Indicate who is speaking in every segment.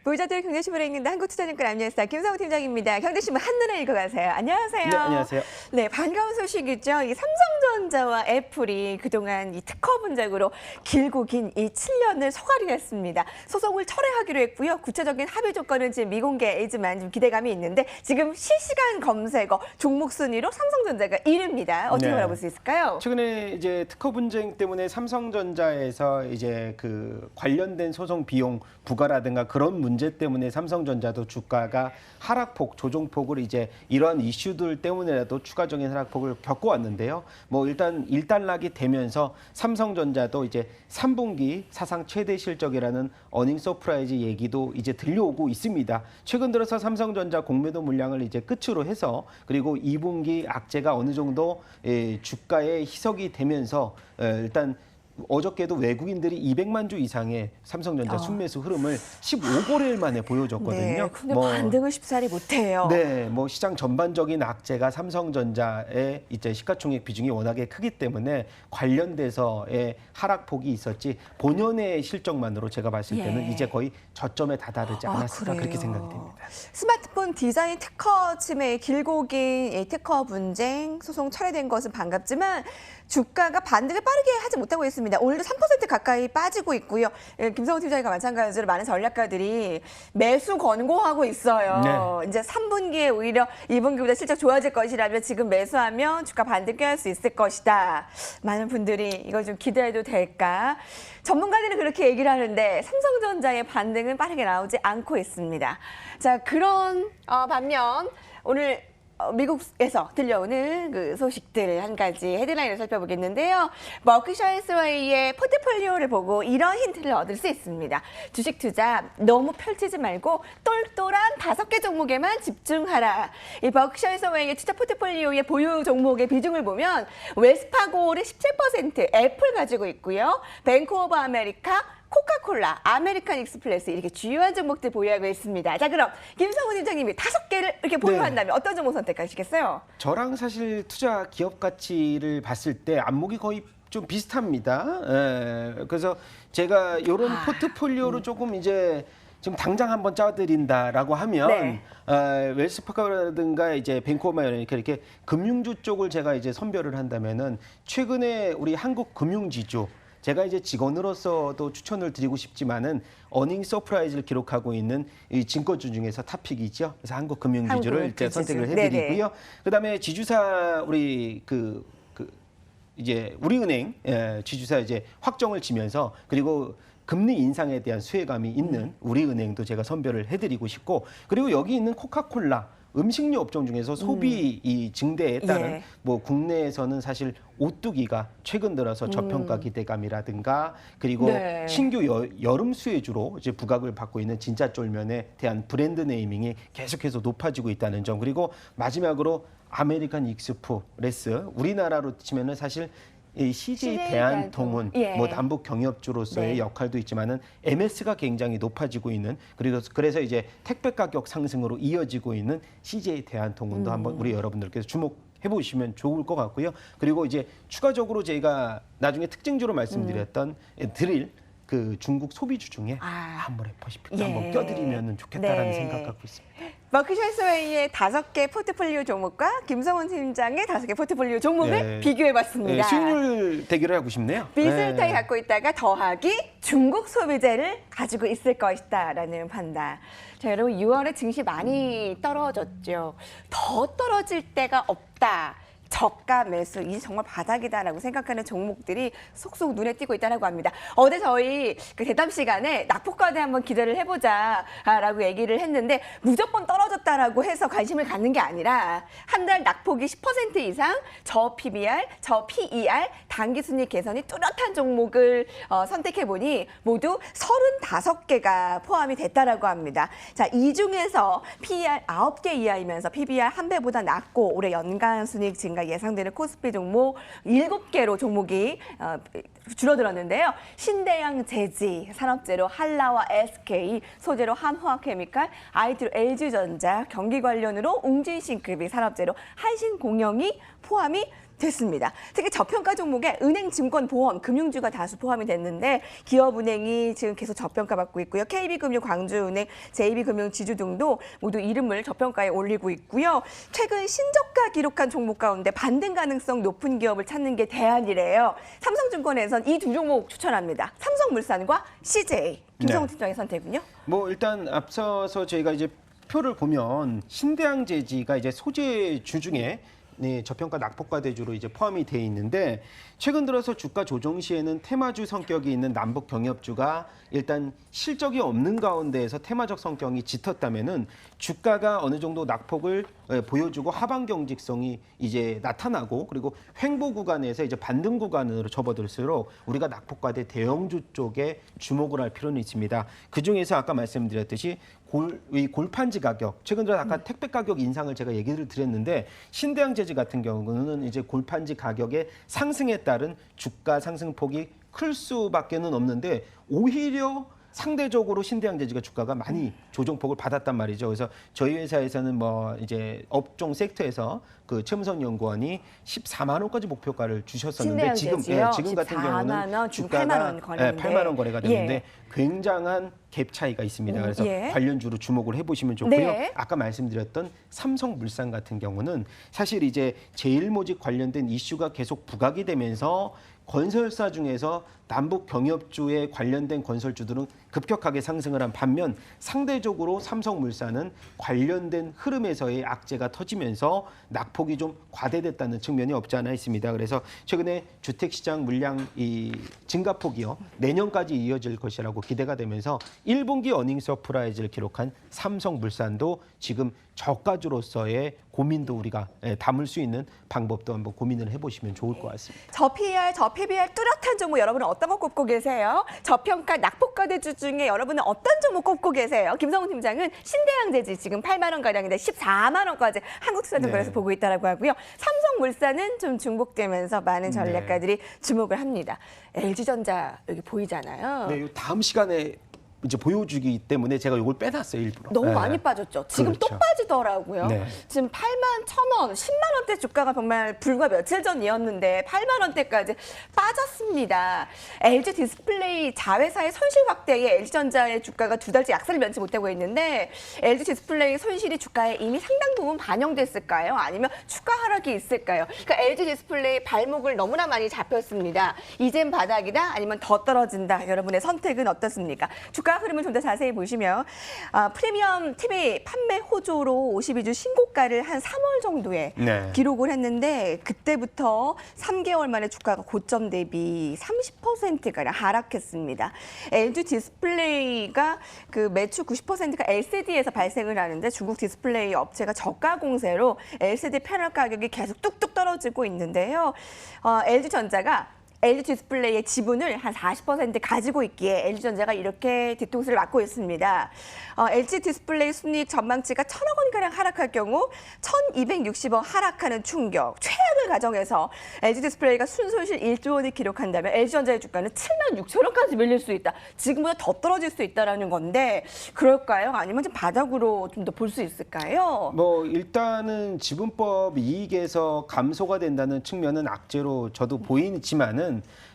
Speaker 1: 부자들 경제신문에 있는 한국투자증권 안녕하세요. 김성우 팀장입니다. 경제신문 한눈에 읽어가세요. 안녕하세요.
Speaker 2: 네, 안녕하세요.
Speaker 1: 네, 반가운 소식이죠. 이 삼성전자와 애플이 그동안 이 특허 분쟁으로 길고 긴 이 7년을 소가리했습니다. 소송을 철회하기로 했고요. 구체적인 합의 조건은 지금 미공개이지만 좀 기대감이 있는데 지금 실시간 검색어 종목 순위로 삼성전자가 1위입니다. 어떻게
Speaker 2: 네.
Speaker 1: 바라볼 수 있을까요?
Speaker 2: 최근에 이제 특허 분쟁 때문에 삼성전자에서 이제 그 관련된 소송 비용 부과라든가 그런 문제 때문에 삼성전자도 주가가 하락폭, 조정폭을 이제 이러한 이슈들 때문에라도 추가적인 하락폭을 겪어왔는데요. 뭐 일단 일단락이 되면서 삼성전자도 이제 3분기 사상 최대 실적이라는 어닝 서프라이즈 얘기도 이제 들려오고 있습니다. 최근 들어서 삼성전자 공매도 물량을 이제 끝으로 해서 그리고 2분기 악재가 어느 정도 주가에 희석이 되면서 일단 어저께도 외국인들이 200만 주 이상의 삼성전자 순매수 흐름을 15거래일 만에 보여줬거든요.
Speaker 1: 네, 근데 반등을 쉽사리 못해요.
Speaker 2: 네, 뭐 시장 전반적인 악재가 삼성전자의 이제 시가총액 비중이 워낙에 크기 때문에 관련돼서의 하락폭이 있었지 본연의 실적만으로 제가 봤을 때는 이제 거의 저점에 다다르지 않았을까 그렇게 생각이 됩니다.
Speaker 1: 스마트폰 디자인 특허 침해 길고 긴 특허 분쟁 소송 철회된 것은 반갑지만 주가가 반등을 빠르게 하지 못하고 있습니다. 오늘도 3% 가까이 빠지고 있고요. 김성우 팀장과 마찬가지로 많은 전략가들이 매수 권고하고 있어요. 네. 이제 3분기에 오히려 2분기보다 실적 좋아질 것이라면 지금 매수하면 주가 반등 꾀할 수 있을 것이다. 많은 분들이 이걸 좀 기대해도 될까? 전문가들은 그렇게 얘기를 하는데 삼성전자의 반등은 빠르게 나오지 않고 있습니다. 자, 그런 반면 오늘 미국에서 들려오는 그 소식들 한 가지 헤드라인을 살펴보겠는데요. 버크셔 스웨이의 포트폴리오를 보고 이런 힌트를 얻을 수 있습니다. 주식 투자 너무 펼치지 말고 똘똘한 5개 종목에만 집중하라. 이 버크셔 스웨이의 투자 포트폴리오의 보유 종목의 비중을 보면 웰스파고를 17%, 애플 가지고 있고요. 뱅크 오브 아메리카, 코카콜라, 아메리칸 익스프레스 이렇게 주요한 종목들 보유하고 있습니다. 자, 그럼 김성우 팀장님이 5개를 이렇게 보유한다면 어떤 종목 선택하시겠어요?
Speaker 2: 저랑 사실 투자 기업 가치를 봤을 때 안목이 거의 좀 비슷합니다. 그래서 제가 이런 포트폴리오로 조금 이제 지금 당장 한번 짜드린다라고 하면 웰스파고라든가 이제 뱅크 오브 아메리카 이렇게 금융주 쪽을 제가 이제 선별을 한다면은 최근에 우리 한국 금융지주 제가 이제 직원으로서도 추천을 드리고 싶지만은 어닝 서프라이즈를 기록하고 있는 이 증권주 중에서 탑픽이죠. 그래서 한국 금융지주를 이제 선택을 해드리고요. 그다음에 지주사 우리 이제 우리은행 지주사 이제 확정을 지면서 그리고 금리 인상에 대한 수혜감이 있는 우리은행도 제가 선별을 해드리고 싶고 그리고 여기 있는 코카콜라 음식료 업종 중에서 소비 이 증대에 따른 뭐 국내에서는 사실 오뚜기가 최근 들어서 저평가 기대감이라든가 그리고 신규 여름 수혜주로 이제 부각을 받고 있는 진짜 쫄면에 대한 브랜드 네이밍이 계속해서 높아지고 있다는 점 그리고 마지막으로 아메리칸 익스프레스 우리나라로 치면은 사실 이 CJ 대한통운 뭐 남북 경협주로서의 역할도 있지만은 MS가 굉장히 높아지고 있는 그래서 이제 택배 가격 상승으로 이어지고 있는 CJ 대한통운도 한번 우리 여러분들께서 주목해 보시면 좋을 것 같고요. 그리고 이제 추가적으로 저희가 나중에 특징주로 말씀드렸던 드릴 그 중국 소비주 중에 한번에 퍼시픽도 한번 껴드리면 좋겠다라는 생각 갖고 있습니다.
Speaker 1: 버크셔 스웨이의 5개 포트폴리오 종목과 김성훈 팀장의 5개 포트폴리오 종목을 비교해봤습니다.
Speaker 2: 수익률 대결을 하고 싶네요.
Speaker 1: 비슷하게 갖고 있다가 더하기 중국 소비재를 가지고 있을 것이다라는 판단. 자, 여러분 6월에 증시 많이 떨어졌죠. 더 떨어질 데가 없다. 저가 매수, 이제 정말 바닥이다라고 생각하는 종목들이 속속 눈에 띄고 있다고 합니다. 어제 저희 그 대담 시간에 낙폭과대 한번 기대를 해보자라고 얘기를 했는데 무조건 떨어졌다라고 해서 관심을 갖는 게 아니라 한 달 낙폭이 10% 이상 저 PBR, 저 PER, 단기순이익 개선이 뚜렷한 종목을 선택해보니 모두 35개가 포함이 됐다라고 합니다. 자, 이 중에서 PER 9개 이하이면서 PBR 1배보다 낮고 올해 연간 순이익 증가 예상되는 코스피 종목 7개로 종목이 줄어들었는데요. 신대양 제지, 산업재료 한라와 SK, 소재로 한화케미칼, IT로 LG전자, 경기 관련으로 웅진싱크비, 산업재료 한신공영이 포함이 됐습니다. 특히 저평가 종목에 은행, 증권, 보험, 금융주가 다수 포함이 됐는데 기업은행이 지금 계속 저평가받고 있고요. KB금융, 광주은행, JB금융, 지주등도 모두 이름을 저평가에 올리고 있고요. 최근 신저가 기록한 종목 가운데 반등 가능성 높은 기업을 찾는 게 대안이래요. 삼성증권에선 이 두 종목 추천합니다. 삼성물산과 CJ. 김성훈 팀장의 선택은요?
Speaker 2: 뭐 일단 앞서서 저희가 이제 표를 보면 신대항제지가 이제 소재주 중에 네, 저평가 낙폭과 대주로 이제 포함이 돼 있는데 최근 들어서 주가 조정 시에는 테마주 성격이 있는 남북 경협주가 일단 실적이 없는 가운데에서 테마적 성격이 짙었다면은 주가가 어느 정도 낙폭을 보여주고 하방 경직성이 이제 나타나고 그리고 횡보 구간에서 이제 반등 구간으로 접어들수록 우리가 낙폭과대 대형주 쪽에 주목을 할 필요는 있습니다. 그 중에서 아까 말씀드렸듯이 이 골판지 가격, 최근 들어 아까 택배 가격 인상을 제가 얘기를 드렸는데 신대항제지 같은 경우는 이제 골판지 가격의 상승에 따른 주가 상승폭이 클 수밖에는 없는데 오히려 상대적으로 신대항제지가 주가가 많이 조정폭을 받았단 말이죠. 그래서 저희 회사에서는 뭐 이제 업종 섹터에서 그 최무선 연구원이 14만 원까지 목표가를 주셨었는데 지금 지금 같은 경우는 주가가 8만 원 거래가 됐는데 굉장한 갭 차이가 있습니다. 그래서 관련주로 주목을 해보시면 좋고요.
Speaker 1: 네.
Speaker 2: 아까 말씀드렸던 삼성물산 같은 경우는 사실 이제 제일모직 관련된 이슈가 계속 부각이 되면서 건설사 중에서 남북 경협주에 관련된 건설주들은 급격하게 상승을 한 반면 상대적으로 삼성물산은 관련된 흐름에서의 악재가 터지면서 낙폭이 좀 과대됐다는 측면이 없지 않아 있습니다. 그래서 최근에 주택시장 물량 이 증가폭이요 내년까지 이어질 것이라고 기대가 되면서 1분기 어닝 서프라이즈를 기록한 삼성물산도 지금 저가주로서의 고민도 우리가 담을 수 있는 방법도 한번 고민을 해보시면 좋을 것 같습니다.
Speaker 1: 저 PER, 저 PBR 뚜렷한 종목 여러분은 어떤 거 꼽고 계세요? 저평가 낙폭과대주 중에 여러분은 어떤 종목 꼽고 계세요? 김성훈 팀장은 신대항제지 지금 8만 원 가량인데 14만 원까지 한국투자증권에서 보고 있다라고 하고요. 삼성물산은 좀 중복되면서 많은 전략가들이 주목을 합니다. LG전자 여기 보이잖아요.
Speaker 2: 네, 요 다음 시간에 이제 보여주기 때문에 제가 이걸 빼놨어요 일부러.
Speaker 1: 너무 많이 빠졌죠. 지금 또 빠지더라고요. 지금 8만 1,000원, 10만 원대 주가가 정말 불과 며칠 전이었는데 8만 원대까지 빠졌습니다. LG 디스플레이 자회사의 손실 확대에 LG전자의 주가가 두 달째 약세를 면치 못하고 있는데 LG 디스플레이 손실이 주가에 이미 상당 부분 반영됐을까요? 아니면 추가 하락이 있을까요? 그러니까 LG 디스플레이 발목을 너무나 많이 잡혔습니다. 이젠 바닥이다 아니면 더 떨어진다. 여러분의 선택은 어떻습니까? 주가 흐름을 좀 더 자세히 보시면 프리미엄 TV 판매 호조로 52주 신고가를 한 3월 정도에 기록을 했는데 그때부터 3개월 만에 주가가 고점 대비 30%가량 하락했습니다. LG 디스플레이가 그 매출 90%가 LCD에서 발생을 하는데 중국 디스플레이 업체가 저가 공세로 LCD 패널 가격이 계속 뚝뚝 떨어지고 있는데요. LG전자가 LG 디스플레이의 지분을 한 40% 가지고 있기에 LG전자가 이렇게 뒤통수를 맞고 있습니다. LG 디스플레이 순이익 전망치가 1,000억 원가량 하락할 경우 1,260억 하락하는 충격, 최악을 가정해서 LG 디스플레이가 순손실 1조 원을 기록한다면 LG전자의 주가는 7만 6천 원까지 밀릴 수 있다. 지금보다 더 떨어질 수 있다는 건데 그럴까요? 아니면 좀 바닥으로 좀 더 볼 수 있을까요?
Speaker 2: 뭐 일단은 지분법 이익에서 감소가 된다는 측면은 악재로 저도 보이지만은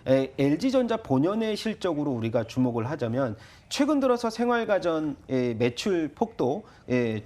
Speaker 2: LG전자 본연의 실적으로 우리가 주목을 하자면 최근 들어서 생활가전의 매출 폭도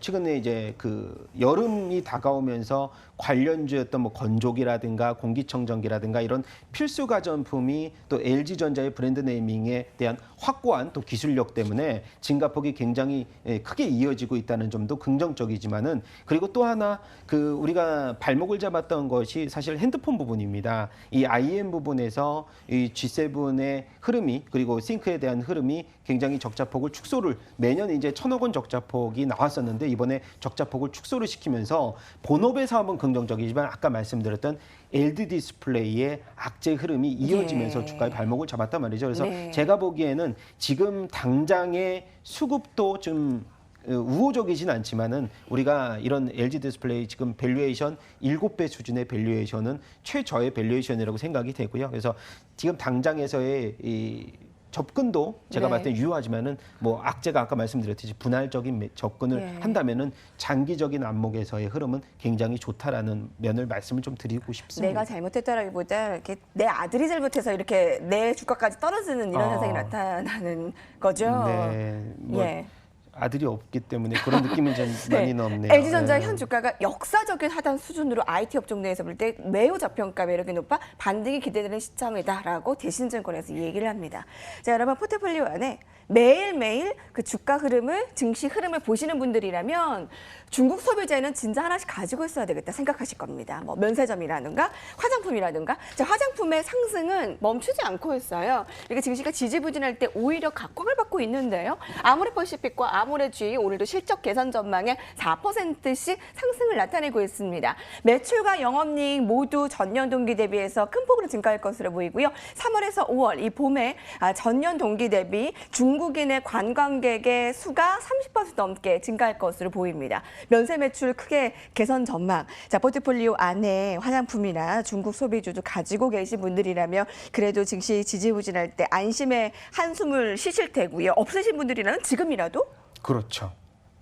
Speaker 2: 최근에 이제 그 여름이 다가오면서 관련주였던 뭐 건조기라든가 공기청정기라든가 이런 필수 가전품이 또 LG전자의 브랜드 네이밍에 대한 확고한 또 기술력 때문에 증가폭이 굉장히 크게 이어지고 있다는 점도 긍정적이지만은 그리고 또 하나 그 우리가 발목을 잡았던 것이 사실 핸드폰 부분입니다. 이 IM 부분에서 이 G7의 흐름이 그리고 싱크에 대한 흐름이 굉장히 적자폭을 축소를 매년 이제 1,000억 원 적자폭이 나왔었는데 이번에 적자폭을 축소를 시키면서 본업의 사업은 긍정적이지만 아까 말씀드렸던 LG 디스플레이의 악재 흐름이 이어지면서 주가의 발목을 잡았단 말이죠. 그래서 제가 보기에는 지금 당장의 수급도 좀 우호적이진 않지만은 우리가 이런 LG 디스플레이 지금 밸류에이션 7배 수준의 밸류에이션은 최저의 밸류에이션이라고 생각이 되고요. 그래서 지금 당장에서의 이 접근도 제가
Speaker 1: 네.
Speaker 2: 봤을 때 유효하지만은 뭐 악재가 아까 말씀드렸듯이 분할적인 접근을
Speaker 1: 예.
Speaker 2: 한다면은 장기적인 안목에서의 흐름은 굉장히 좋다라는 면을 말씀을 좀 드리고 싶습니다.
Speaker 1: 내가 잘못했다라기보다 이렇게 내 아들이 잘못해서 이렇게 내 주가까지 떨어지는 이런 현상이 나타나는 거죠.
Speaker 2: 네, 뭐
Speaker 1: 예.
Speaker 2: 아들이 없기 때문에 그런 느낌은 좀
Speaker 1: 네.
Speaker 2: 많이 없네요.
Speaker 1: LG전자
Speaker 2: 네.
Speaker 1: 현 주가가 역사적인 하단 수준으로 IT 업종 내에서 볼 때 매우 저평가 매력이 높아 반등이 기대되는 시점이다라고 대신증권에서 얘기를 합니다. 자, 여러분 포트폴리오 안에 매일매일 그 주가 흐름을, 증시 흐름을 보시는 분들이라면 중국 소비재는 진짜 하나씩 가지고 있어야 되겠다 생각하실 겁니다. 뭐 면세점이라든가 화장품이라든가. 자, 화장품의 상승은 멈추지 않고 있어요. 이게 증시가 지지부진할 때 오히려 각광을 받고 있는데요. 아모레퍼시픽과 아모레G 오늘도 실적 개선 전망에 4%씩 상승을 나타내고 있습니다. 매출과 영업이익 모두 전년 동기 대비해서 큰 폭으로 증가할 것으로 보이고요. 3월에서 5월 이 봄에 전년 동기 대비 중국인의 관광객의 수가 30% 넘게 증가할 것으로 보입니다. 면세 매출 크게 개선 전망. 자, 포트폴리오 안에 화장품이나 중국 소비주도 가지고 계신 분들이라면 그래도 증시 지지부진할 때 안심의 한숨을 쉬실 테고요. 없으신 분들이라면 지금이라도
Speaker 2: 그렇죠.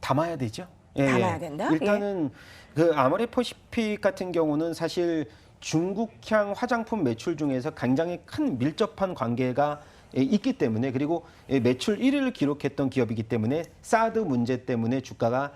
Speaker 2: 담아야 되죠. 예,
Speaker 1: 담아야 된다?
Speaker 2: 일단은 그 아모레퍼시픽 같은 경우는 사실 중국향 화장품 매출 중에서 굉장히 큰 밀접한 관계가 있기 때문에 그리고 매출 1위를 기록했던 기업이기 때문에 사드 문제 때문에 주가가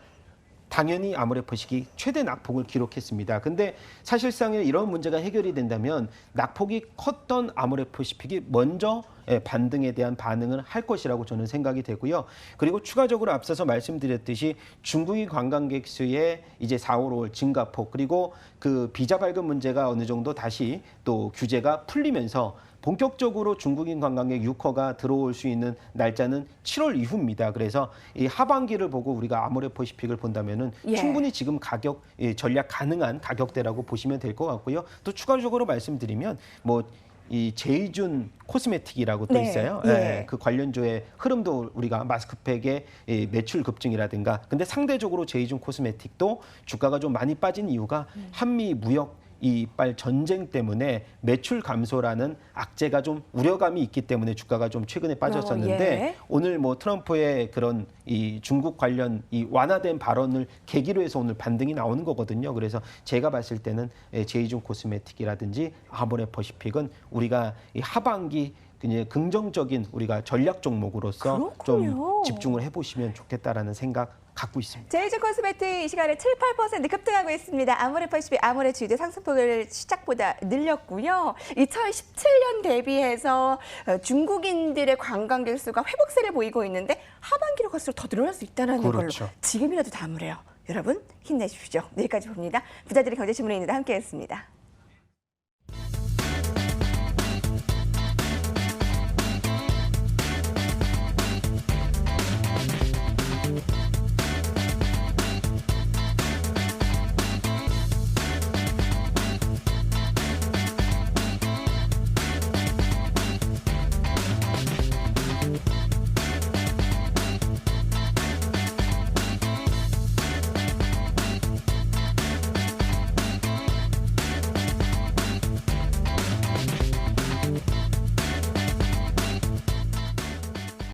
Speaker 2: 당연히 아모레퍼시픽이 최대 낙폭을 기록했습니다. 근데 사실상 이런 문제가 해결이 된다면 낙폭이 컸던 아모레퍼시픽이 먼저 반등에 대한 반응을 할 것이라고 저는 생각이 되고요. 그리고 추가적으로 앞서서 말씀드렸듯이 중국인 관광객 수의 이제 4월, 5월 증가폭 그리고 그 비자 발급 문제가 어느 정도 다시 또 규제가 풀리면서 본격적으로 중국인 관광객 6호가 들어올 수 있는 날짜는 7월 이후입니다. 그래서 이 하반기를 보고 우리가 아모레퍼시픽을 본다면은
Speaker 1: 예.
Speaker 2: 충분히 지금 가격 전략 가능한 가격대라고 보시면 될 것 같고요. 또 추가적으로 말씀드리면 뭐 이 제이준 코스메틱이라고 또
Speaker 1: 네.
Speaker 2: 있어요.
Speaker 1: 예.
Speaker 2: 예, 그 관련주의 흐름도 우리가 마스크팩의 매출 급증이라든가. 근데 상대적으로 제이준 코스메틱도 주가가 좀 많이 빠진 이유가 한미 무역 이빨 전쟁 때문에 매출 감소라는 악재가 좀 우려감이 있기 때문에 주가가 좀 최근에 빠졌었는데
Speaker 1: 예.
Speaker 2: 오늘 뭐 트럼프의 그런 이 중국 관련 이 완화된 발언을 계기로 해서 오늘 반등이 나오는 거거든요. 그래서 제가 봤을 때는 제이준 코스메틱이라든지 아모레퍼시픽은 우리가 이 하반기 그냥 긍정적인 우리가 전략 종목으로서
Speaker 1: 그렇군요.
Speaker 2: 좀 집중을 해보시면 좋겠다라는 생각 갖고 있습니다.
Speaker 1: 제이준 코스메틱 이 시간에 7, 8% 급등하고 있습니다. 아모레퍼시픽, 아모레G도 상승폭을 시작보다 늘렸고요. 2017년 대비해서 중국인들의 관광객 수가 회복세를 보이고 있는데 하반기로 갈수록 더 늘어날 수 있다는
Speaker 2: 그렇죠.
Speaker 1: 걸로 지금이라도 담으래요. 여러분 힘내십시오. 내일까지 봅니다. 부자들의 경제신문입니다. 함께했습니다.